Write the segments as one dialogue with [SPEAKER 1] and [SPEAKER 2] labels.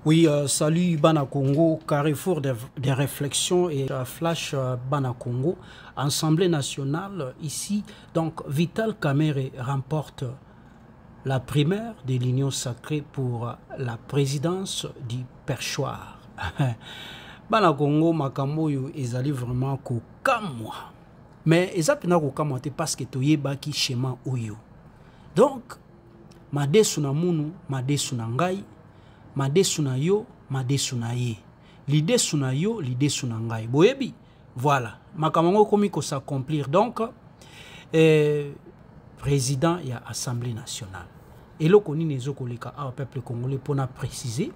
[SPEAKER 1] Oui, salut Bana Congo, carrefour des réflexions et flash Bana Congo, Assemblée nationale ici. Donc Vital Kamerhe remporte la primaire de l'Union sacrée pour la présidence du perchoir. Bana Congo makambo yo ezali vraiment kokamwa. Mais ezapina kokamwa te parce que toyebaki schéma oyo. Donc madesu na munu, madesu na ngai, madesu na yo, madesu na ye. L'idée suna yo, l'idée suna ngai. Boyebi, voilà. Makamango komi ko s'accomplir. Donc, président et Assemblée nationale. Et le koni nezo koleka au peuple congolais pour na préciser.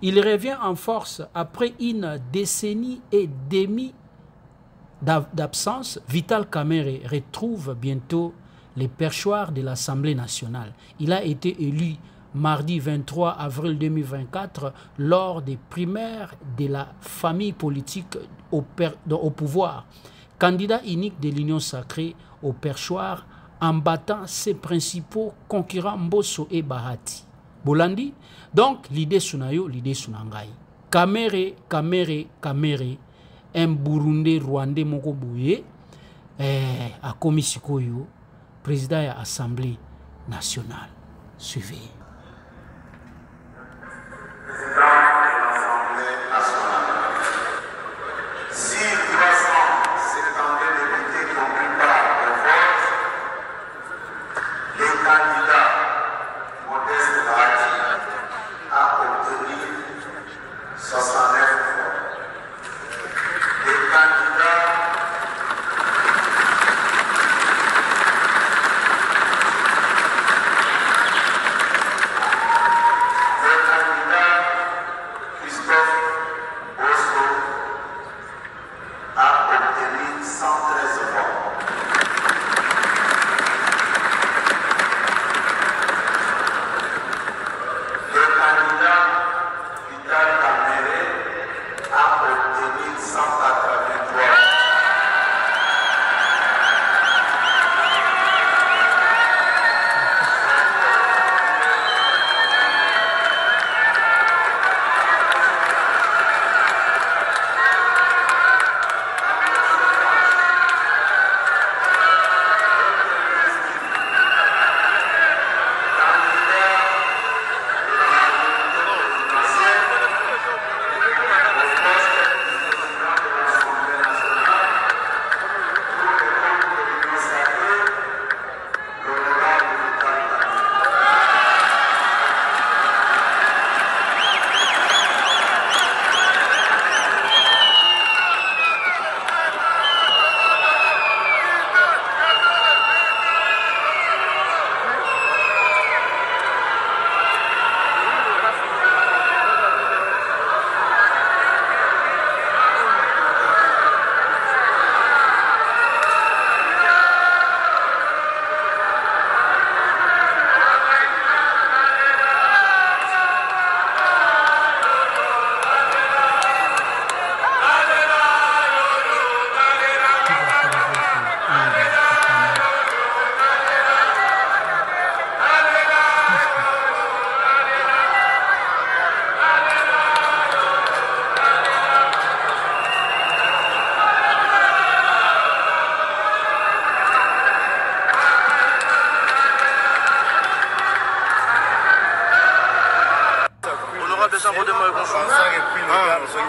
[SPEAKER 1] Il revient en force après une décennie et demie d'absence. Vital Kamerhe retrouve bientôt les perchoirs de l'Assemblée nationale. Il a été élu mardi 23 avril 2024 lors des primaires de la famille politique au pouvoir. Candidat unique de l'Union sacrée au perchoir en battant ses principaux concurrents Mbosso et Bahati. Bolandi, donc l'idée sunayo, l'idée sunangai. Kamerhe, un Burundais Rwandais moko boye, a komi sikoyo, président de l'Assemblée nationale. Suivez.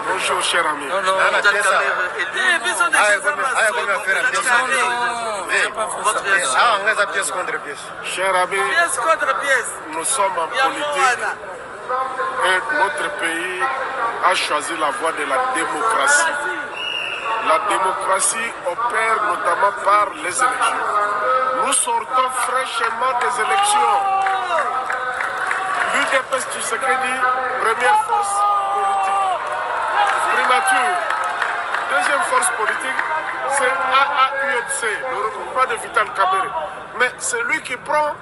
[SPEAKER 2] Bonjour cher ami. Cher ami, nous sommes en politique et notre pays a choisi la voie de la démocratie. La démocratie opère notamment par les élections. Nous sortons fraîchement des élections. L'UDPS Tshisekedi, première force politique. Primature. Deuxième force politique, c'est AAUNC, le regroupement de Vital Kamerhe. Mais c'est lui qui prend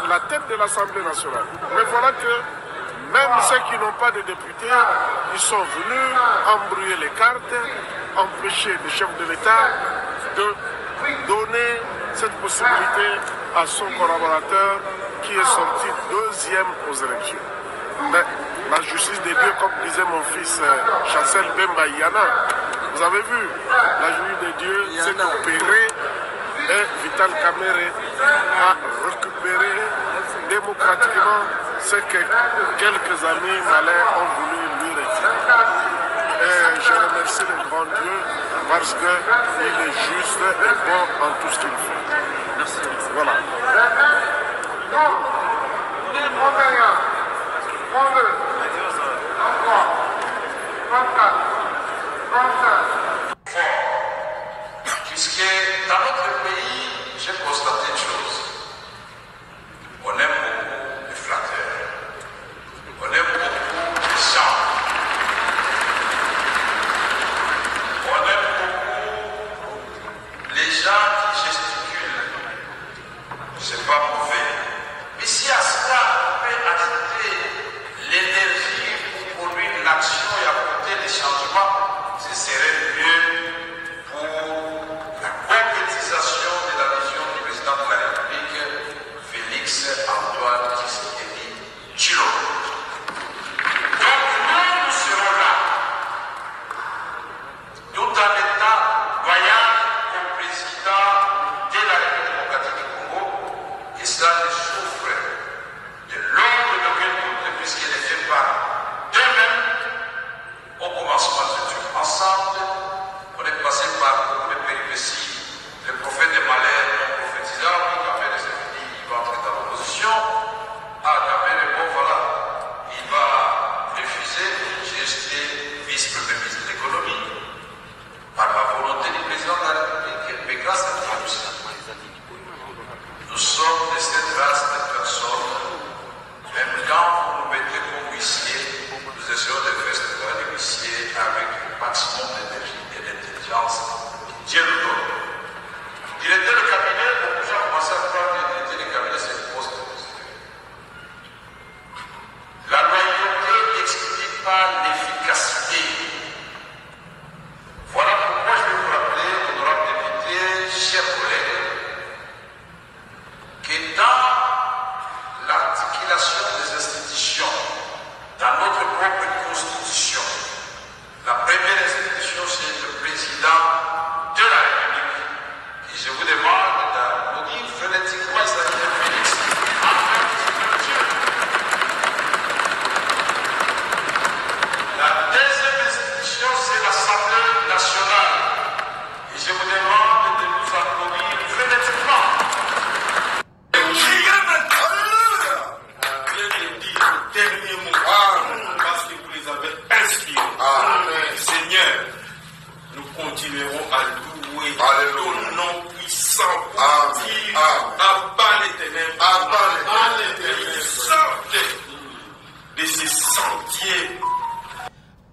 [SPEAKER 2] la tête de l'Assemblée nationale. Mais voilà que même ceux qui n'ont pas de députés, ils sont venus embrouiller les cartes, empêcher le chef de l'État de donner cette possibilité à son collaborateur qui est sorti deuxième aux élections. Mais la justice justice de Dieu, comme disait mon fils Chancel Bemba Yana. Vous avez vu, la justice de Dieu s'est opérée et Vital Kamerhe a récupéré démocratiquement ce que quelques amis malais ont voulu lui retirer. Et je remercie le grand Dieu parce qu'il est juste et bon en tout ce qu'il fait. Merci. Voilà.
[SPEAKER 3] Puisque dans notre pays, j'ai constaté une chose. On aime beaucoup les flatteurs. On aime beaucoup les chants. On aime beaucoup les gens qui gesticulent. C'est pas mauvais. Mais si à cela, on peut ajouter l'énergie pour produire une action et apporter des changements, ce serait mieux pour la concrétisation de la vision du président de la République, Félix Antoine Tshisekedi Tshilombo. Donc nous serons là, tout en étant loyal au président de la République démocratique du Congo, et cela ne souffre de l'ombre d'aucun doute, puisqu'il est fait par d'eux-mêmes au commencement de Dieu. Ensemble, on est passé par beaucoup de péripéties. Le prophète de Malais, prophétisant, puis Kamerhe s'est dit, il va entrer dans l'opposition. Ah, Kamerhe, bon voilà, il va refuser. J'ai été vice-premier ministre de l'économie par la volonté du président de la République, mais grâce à Dieu aussi. Nous sommes de cette race de personnes, même quand vous nous mettez comme huissier, nous essayons de faire ce travail de huissier avec le maximum d'énergie et d'intelligence que Dieu nous donne. Directeur de cabinet, beaucoup de gens commencent à croire que le directeur de cabinet, c'est le poste de président. La loyauté n'explique pas l'efficacité. Voilà pourquoi je vais vous rappeler, honorable député, chers collègues, que dans l'articulation des institutions, dans notre propre constitution, la première institution, c'est le président de la République. Et je vous demande d'applaudir phonétiquement Israël Félix. La deuxième institution, c'est l'Assemblée nationale. Et je vous demande de nous applaudir phonétiquement. Dernier mot, parce que vous les avez inspirés. Seigneur, nous continuerons à louer ton nom puissant pour dire abat les ténèbres, abat les ténèbres, sortez de ces sentiers.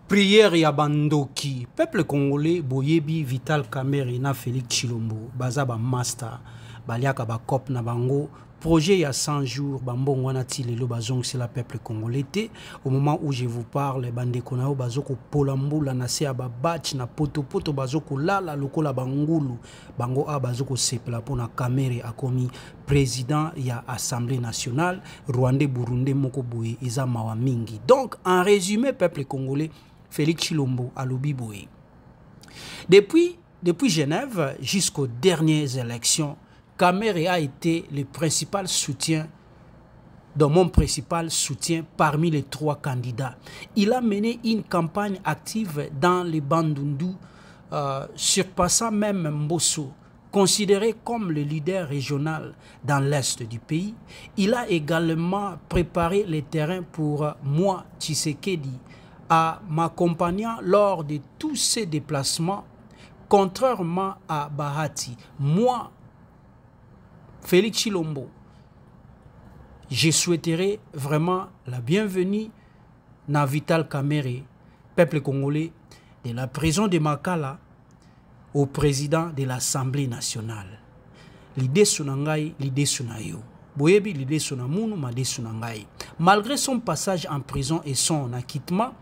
[SPEAKER 1] Prière ya bandoki. Peuple congolais, boyebi Vital Kamerhe na Félix Tshilombo, bazaba master, baliaka ba kop na bango. Projet il y a 100 jours, bambon wana ti lelo bazong c'est la peuple congolais. Au moment où je vous parle, bande konao bazoko polambula na se aba batch na poto bazoko lala lokola bangulu, bango a bazoko sepla pona Kamerhe akomi président ya Assemblée nationale, Rwandais Burundi moko boye eza mawa mingi. Donc en résumé, peuple congolais, Félix Tshilombo alobi boye. Depuis Genève jusqu'aux dernières élections, Kamerhe a été le principal soutien, mon principal soutien parmi les 3 candidats. Il a mené une campagne active dans les Bandundu, surpassant même Mbosso, considéré comme le leader régional dans l'est du pays. Il a également préparé les terrains pour moi, Tshisekedi, en m'accompagnant lors de tous ces déplacements, contrairement à Bahati. Moi, Félix Tshilombo, je souhaiterais vraiment la bienvenue à Vital Kamerhe, peuple congolais, de la prison de Makala au président de l'Assemblée nationale. L'idée sunangai, l'idée sunayo. Boyebi l'idée sunamunu, ma l'idée sunangai. Malgré son passage en prison et son acquittement,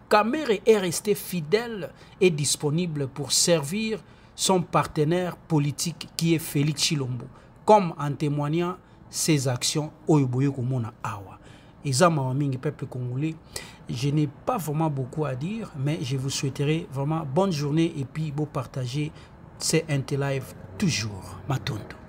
[SPEAKER 1] Kamerhe est resté fidèle et disponible pour servir son partenaire politique qui est Félix Tshilombo, comme en témoignant ses actions au Yoboyo Komona Awa. Ezama wa mingi peuple congolais je n'ai pas vraiment beaucoup à dire, mais je vous souhaiterai vraiment bonne journée et puis vous partagez ces Inter Live toujours. Matondo.